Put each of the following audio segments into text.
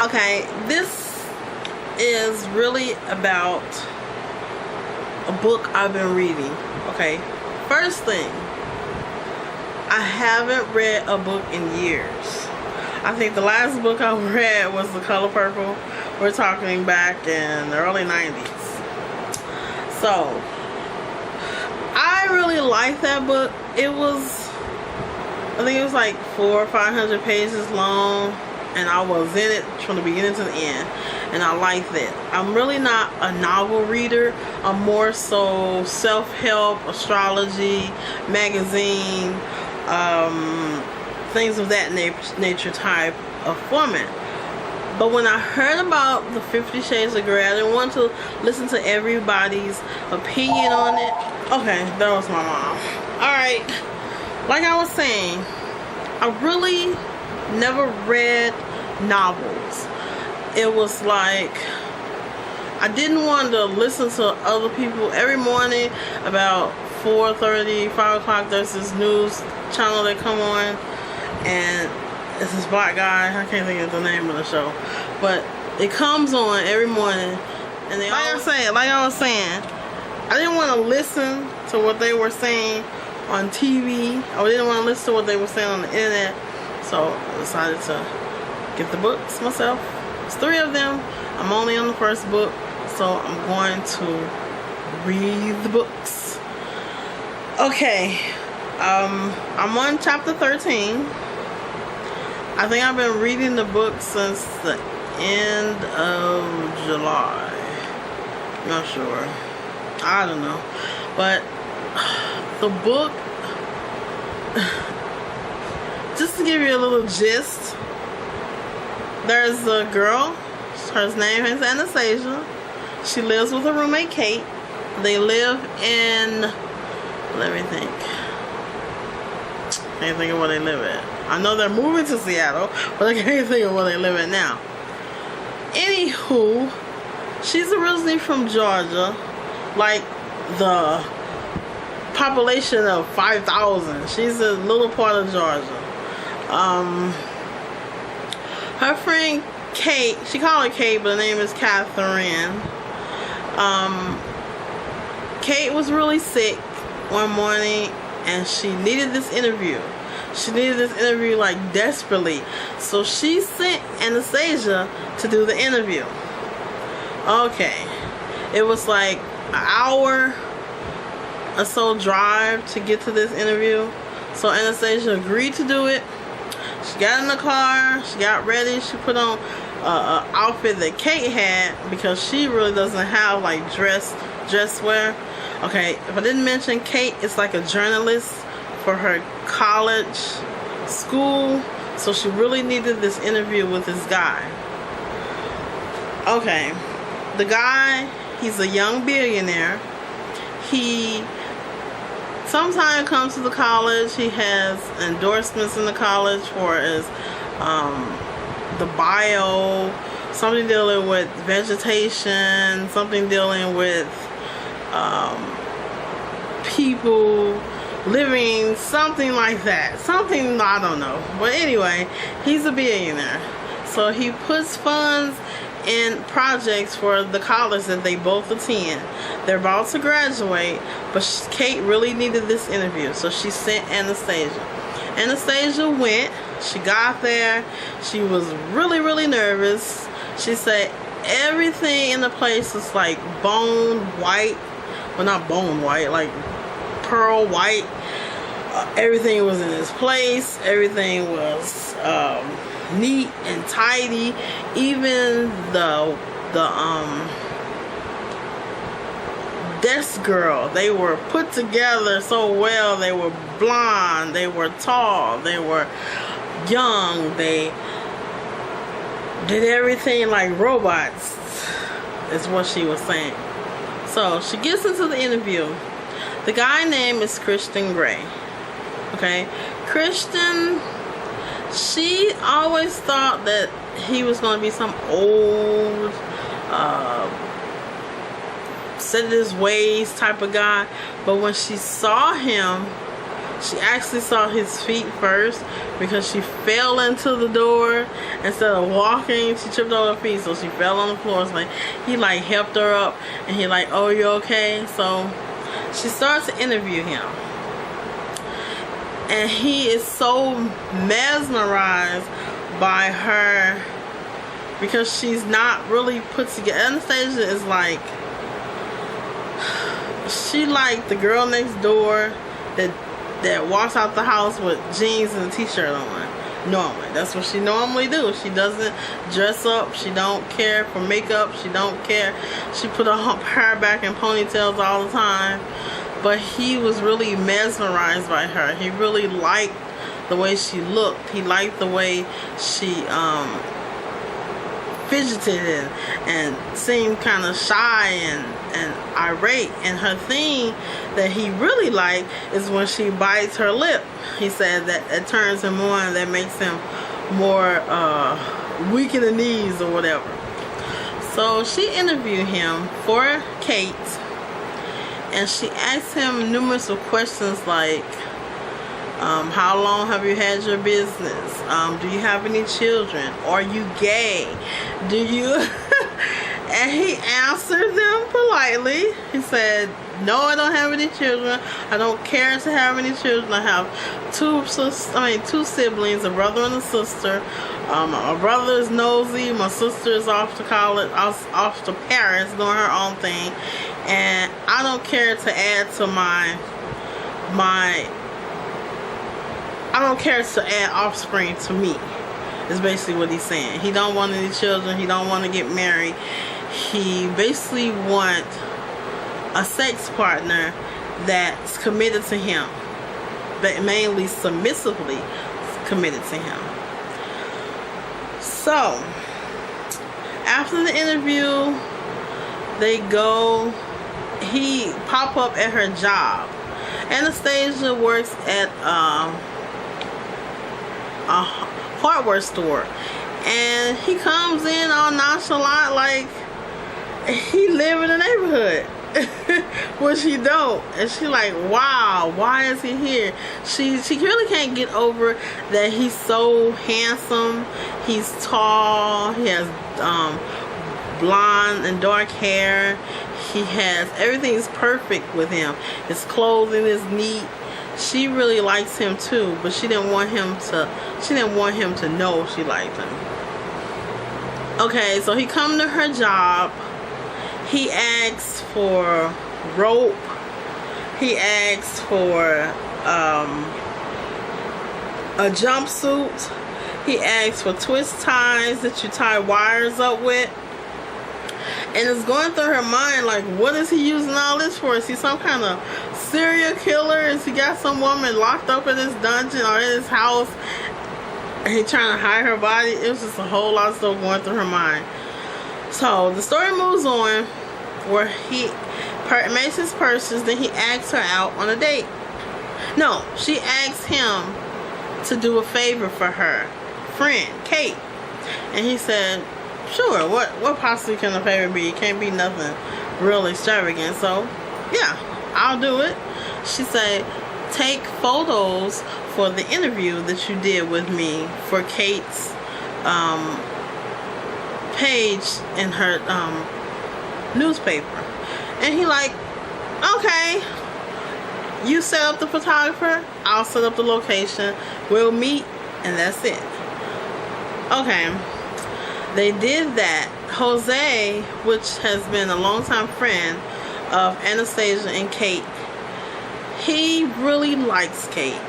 Okay, this is really about a book I've been reading. Okay, first thing, I haven't read a book in years. I think the last book I read was The Color Purple. We're talking back in the early 90s. So, I really liked that book. It was, I think it was like 400 or 500 pages long, and I was in it from the beginning to the end, and I liked it. I'm really not a novel reader. I'm more so self-help, astrology, magazine, things of that nature type of format. But when I heard about the 50 Shades of Grey, I didn't want to listen to everybody's opinion on it. Okay, that was my mom. Alright, like I was saying, I really never read novels. It was like, I didn't want to listen to other people. Every morning about 4:30, 5 o'clock, there's this news channel that come on, and it's this black guy. I can't think of the name of the show, but it comes on every morning, and they like I was saying, I didn't want to listen to what they were saying on TV. I didn't want to listen to what they were saying on the internet, so I decided to get the books myself. There's 3 of them. I'm only on the first book, so I'm going to read the books. Okay, I'm on chapter 13. I think I've been reading the book since the end of July. Not sure. I don't know. But the book, just to give you a little gist, there's a girl. Her name is Anastasia. She lives with her roommate Kate. They live in, let me think. I can't think of where they live at. I know they're moving to Seattle, but I can't think of where they live at now. Anywho, she's originally from Georgia, like the population of 5,000. She's a little part of Georgia. Her friend Kate, she called her Kate, but her name is Catherine. Kate was really sick one morning, and she needed this interview. She needed this interview like desperately. So she sent Anastasia to do the interview. Okay. It was like an hour or so drive to get to this interview. So Anastasia agreed to do it. She got in the car. She got ready. She put on an outfit that Kate had, because she really doesn't have like dress wear. Okay, if I didn't mention, Kate is like a journalist for her college school, so she really needed this interview with this guy. Okay, the guy, he's a young billionaire. He sometimes comes to the college. He has endorsements in the college for his the bio, something dealing with vegetation, something dealing with people living, something like that. Something, I don't know. But anyway, he's a billionaire. So he puts funds in projects for the college that they both attend. They're about to graduate, but Kate really needed this interview, so she sent Anastasia. Anastasia went. She got there. She was really, really nervous. She said everything in the place was like bone white. Well, not bone white, like pearl white. Everything was in its place. Everything was neat and tidy. Even the desk girl, they were put together so well. They were blonde, they were tall, they were young, they did everything like robots, is what she was saying. So she gets into the interview. The guy name is Christian Grey. Okay, Christian, she always thought that he was going to be some old set in his ways type of guy, but when she saw him, She actually saw his feet first because she fell into the door instead of walking. She tripped over her feet, so she fell on the floor. So he like helped her up, and he like, "Oh, you okay?" So she starts to interview him, and he is so mesmerized by her because she's not really put together. Anastasia is like, she like the girl next door that walks out the house with jeans and a t-shirt on. Normally, that's what she normally do. She doesn't dress up. She don't care for makeup. She don't care. She put her hair back in ponytails all the time. But he was really mesmerized by her. He really liked the way she looked. He liked the way she fidgeted and seemed kind of shy and irate. And her thing that he really liked is when she bites her lip. He said that it turns him on, that makes him more weak in the knees or whatever. So she interviewed him for Kate, and she asked him numerous of questions like, how long have you had your business? Do you have any children? Are you gay? Do you? And he answered them politely. He said, no, I don't have any children. I don't care to have any children. I have two siblings, a brother and a sister. My brother is nosy. My sister is off to college, off to Paris doing her own thing. And I don't care to add to I don't care to add offspring to me, is basically what he's saying. He don't want any children. He don't want to get married. He basically wants a sex partner that's committed to him, but mainly submissively committed to him. So, after the interview, he pop up at her job. Anastasia works at a hardware store, and he comes in all nonchalant like he live in the neighborhood, which he don't. And she like, wow, why is he here? She really can't get over that he's so handsome. He's tall. He has blonde and dark hair. He has, everything's perfect with him. His clothing is neat. She really likes him too, but she didn't want him to know she liked him. Okay, so he come to her job. He asks for rope. He asks for a jumpsuit. He asks for twist ties that you tie wires up with. And it's going through her mind like, what is he using all this for? Is he some kind of serial killer? Is he got some woman locked up in his dungeon or in his house and he trying to hide her body? It was just a whole lot of stuff going through her mind. So the story moves on where he makes his purchase, then he asks her out on a date. No, she asks him to do a favor for her friend, Kate. And he said, sure, what possibly can a favor be? It can't be nothing real extravagant. So, yeah, I'll do it. She said, take photos for the interview that you did with me for Kate's page in her newspaper. And he like, okay, you set up the photographer, I'll set up the location, we'll meet, and that's it. Okay. They did that. Jose, which has been a longtime friend of Anastasia and Kate, he really likes Kate.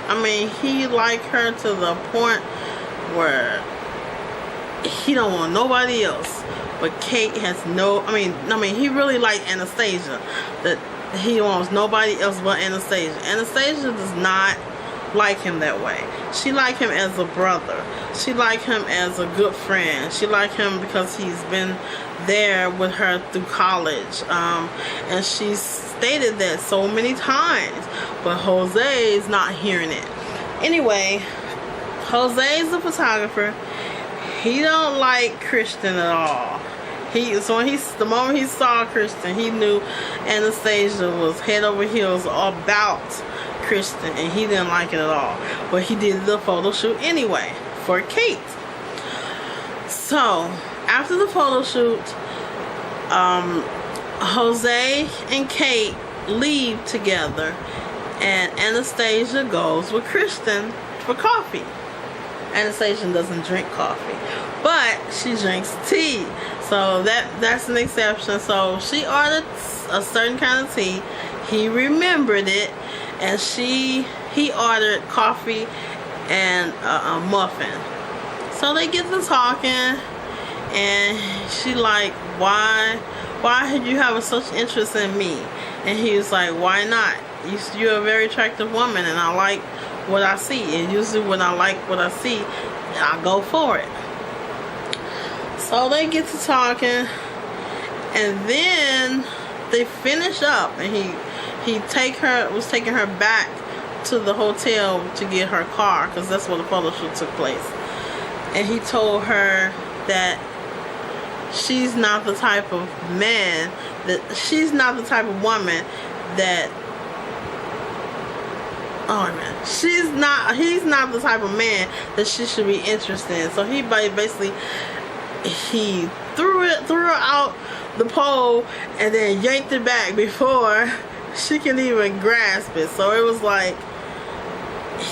I mean, he liked her to the point where he don't want nobody else. But Kate has he really liked Anastasia. That he wants nobody else but Anastasia. Anastasia does not like him that way. She liked him as a brother. She liked him as a good friend. She liked him because he's been there with her through college. And she stated that so many times. But Jose is not hearing it. Anyway, Jose is a photographer. He don't like Christian at all. The moment he saw Christian, he knew Anastasia was head over heels about Kristen, and he didn't like it at all. But he did the photo shoot anyway for Kate. So after the photo shoot, Jose and Kate leave together, and Anastasia goes with Kristen for coffee. Anastasia doesn't drink coffee, but she drinks tea, so that's an exception. So she ordered a certain kind of tea. He remembered it, and he ordered coffee and a muffin. So they get to talking, and she like, why have you having such interest in me? And he was like, why not? You're a very attractive woman, and I like what I see. And usually when I like what I see, I go for it. So they get to talking, and then they finish up, and he was taking her back to the hotel to get her car, because that's where the photo shoot took place. And he told her that she's not the type of man, he's not the type of man that she should be interested in. So he basically threw her out the pole and then yanked it back before she can even grasp it. So it was like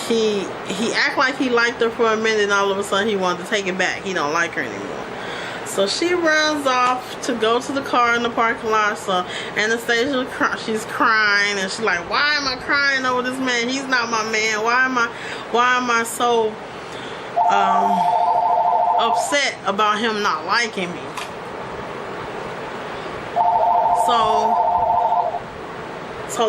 he acted like he liked her for a minute, and all of a sudden he wanted to take it back. He don't like her anymore. So she runs off to go to the car in the parking lot. So Anastasia, she's crying, and she's like, why am I crying over this man? He's not my man. Why am I so upset about him not liking me? So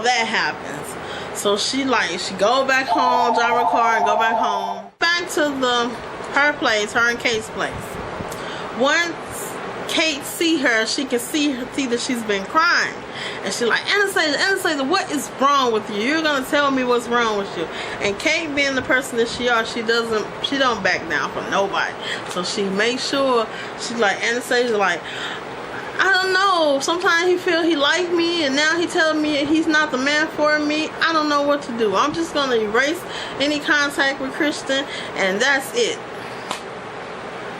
that happens. So she go back home, drive her car and go back home. Back to her and Kate's place. Once Kate see her, she can see that she's been crying. And she's like, Anastasia, what is wrong with you? You're gonna tell me what's wrong with you. And Kate, being the person that she is, she don't back down for nobody. So she makes sure, she's like, Anastasia, like, I don't know, sometimes he feel he like me, and now he telling me he's not the man for me. I don't know what to do. I'm just gonna erase any contact with Kristen, and that's it.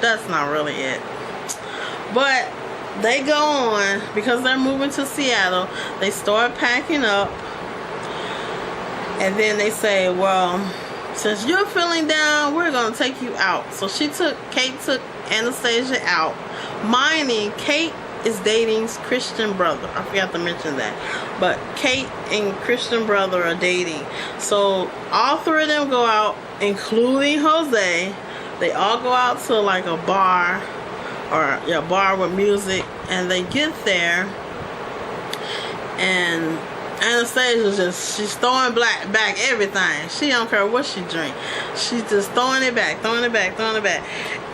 That's not really it. But they go on, because they're moving to Seattle. They start packing up, and then they say, well, since you're feeling down, we're gonna take you out. So Kate took Anastasia out, minding Kate is dating Christian brother. I forgot to mention that. But Kate and Christian brother are dating. So all three of them go out, including Jose. They all go out to like a bar, or a bar with music, and they get there, and Anastasia she's throwing back everything. She don't care what she drink. She's just throwing it back.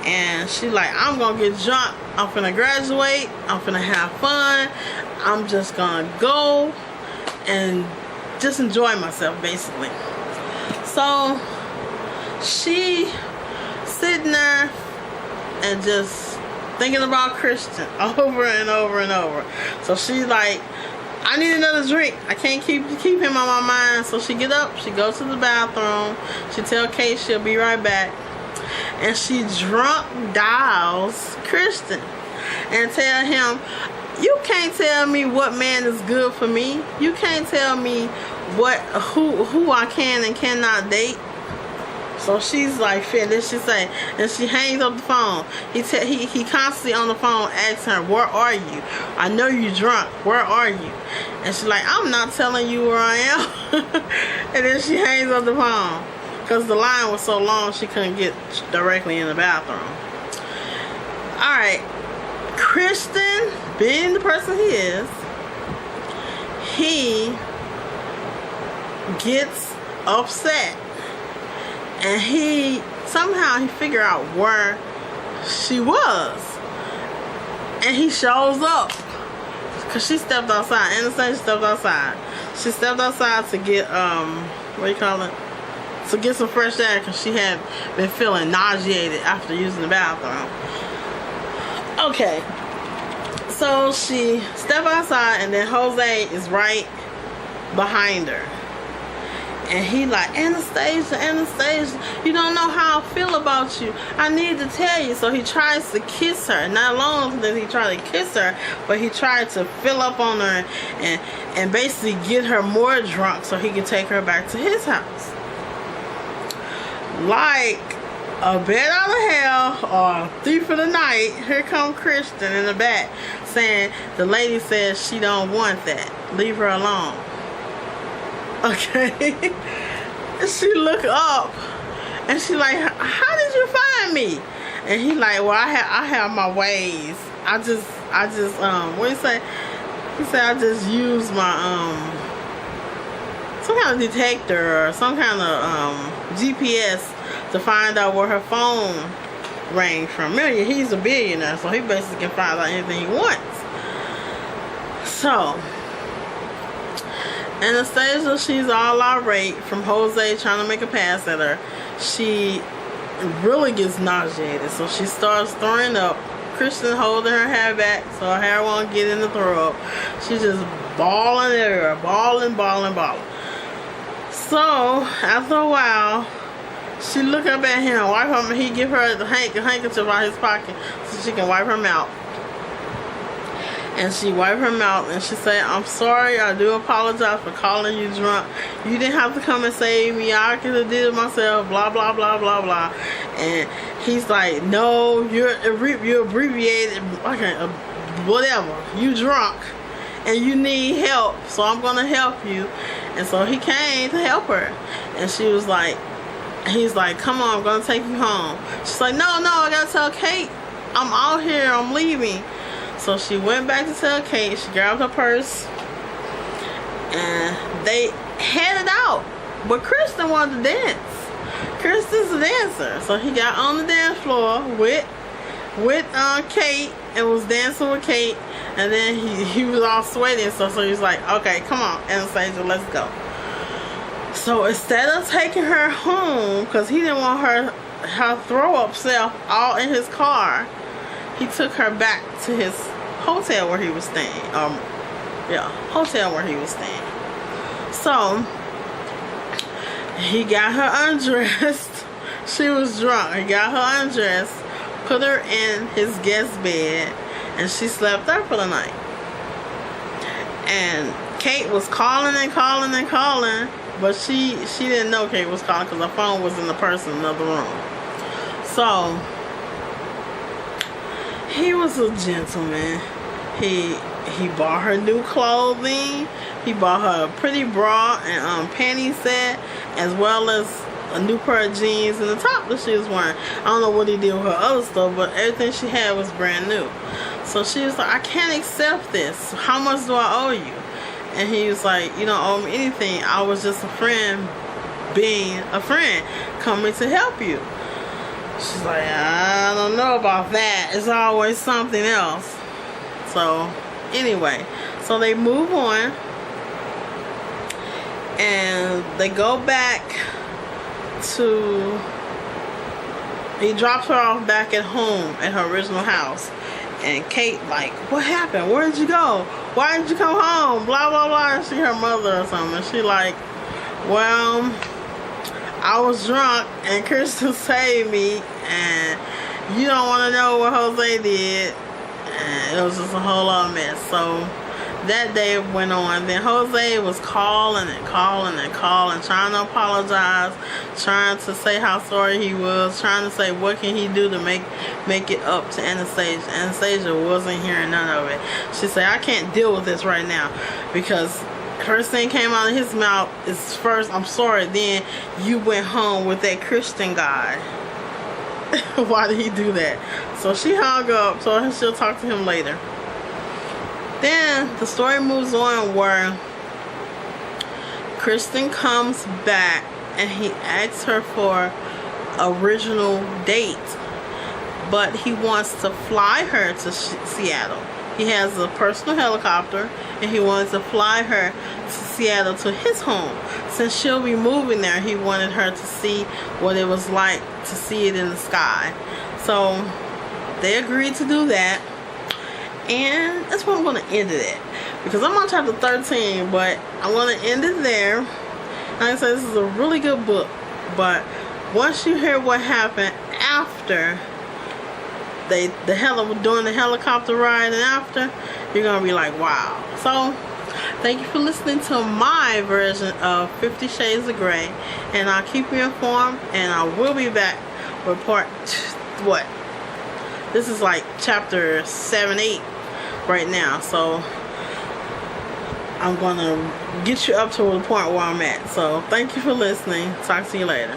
And she like, I'm gonna get drunk. I'm finna graduate. I'm finna have fun. I'm just gonna go and just enjoy myself, basically. So she sitting there and just thinking about Christian over and over and over. So she's like, I need another drink. I can't keep him on my mind. So she get up, she goes to the bathroom, she tell Kate she'll be right back, and she drunk dials Christian and tell him, you can't tell me what man is good for me. You can't tell me who I can and cannot date. So she's like finished, she say, and she hangs up the phone. He constantly on the phone asking her, where are you? I know you drunk. Where are you? And she's like, I'm not telling you where I am. And then she hangs up the phone, because the line was so long she couldn't get directly in the bathroom. Alright, Kristen, being the person he is, he gets upset. And somehow he figured out where she was. And he shows up. Because she stepped outside. Anastasia stepped outside. She stepped outside to get, to get some fresh air, because she had been feeling nauseated after using the bathroom. Okay. So she stepped outside, and then Jose is right behind her. And he like, Anastasia, Anastasia, you don't know how I feel about you. I need to tell you. So he tries to kiss her. Not long did he try to kiss her, but he tried to fill up on her and basically get her more drunk so he could take her back to his house. Like a bat out of hell or a thief of the night, here come Kristen in the back saying the lady says she don't want that. Leave her alone. Okay. And she look up and she like, how did you find me? And he like, well, I have my ways. I just what do you say? He said I just use my some kind of detector or some kind of GPS to find out where her phone rang from. Remember, he's a billionaire, so he basically can find out anything he wants. So Anastasia, she's all irate from Jose trying to make a pass at her. She really gets nauseated, so she starts throwing up. Kristen holding her hair back so her hair won't get in the throw up. She's just bawling everywhere, bawling. So after a while, she look up at him, wipe him. He give her the handkerchief out of his pocket so she can wipe her mouth. And she wiped her mouth and she said, I'm sorry, I do apologize for calling you drunk. You didn't have to come and save me. I could have did it myself, blah, blah, blah, blah, blah. And he's like, no, you're abbreviated, okay, whatever. You drunk and you need help, so I'm going to help you. And so he came to help her. And she was like, he's like, come on, I'm going to take you home. She's like, no, I got to tell Kate. I'm out here, I'm leaving. So she went back to tell Kate. She grabbed her purse and they headed out. But Kristen wanted to dance. Kristen's a dancer, so he got on the dance floor with Kate and was dancing with Kate. And then he was all sweaty, so he was like, okay, come on, Anastasia, let's go. So instead of taking her home, because he didn't want her throw up self all in his car, he took her back to his hotel where he was staying. Hotel where he was staying. So he got her undressed. She was drunk. He got her undressed, put her in his guest bed, and she slept there for the night. And Kate was calling, but she didn't know Kate was calling because her phone was in the purse in another room. So he was a gentleman. He bought her new clothing. He bought her a pretty bra and panty set, as well as a new pair of jeans and the top that she was wearing. I don't know what he did with her other stuff, but everything she had was brand new. So she was like, I can't accept this. How much do I owe you? And he was like, you don't owe me anything. I was just a friend being a friend, coming to help you. She's like, I don't know about that. It's always something else. So anyway, so they move on and they go back to, he drops her off back at home at her original house. And Kate like, what happened? Where did you go? Why didn't you come home? Blah, blah, blah. And she her mother or something. She like, well, I was drunk and Kristen saved me, and you don't want to know what Jose did. And it was just a whole lot of mess. So that day went on. Then Jose was calling, trying to apologize, trying to say how sorry he was, trying to say what can he do to make it up to Anastasia. Anastasia wasn't hearing none of it. She said, I can't deal with this right now, because first thing came out of his mouth is first, I'm sorry, then you went home with that Christian guy. Why did he do that? So she hung up, so she'll talk to him later. Then the story moves on where Kristen comes back and he asks her for original date, but he wants to fly her to Seattle. He has a personal helicopter and he wants to fly her to Seattle to his home. Since she'll be moving there, he wanted her to see what it was like to see it in the sky. So they agreed to do that. And that's where I'm going to end it at, because I'm on chapter 13, but I'm going to end it there. I said, this is a really good book, but once you hear what happened after doing the helicopter ride and after, you're gonna be like, wow. So thank you for listening to my version of 50 Shades of Grey, and I'll keep you informed, and I will be back with part what? This is like chapter 7, 8 right now, so I'm gonna get you up to the point where I'm at. So thank you for listening. Talk to you later.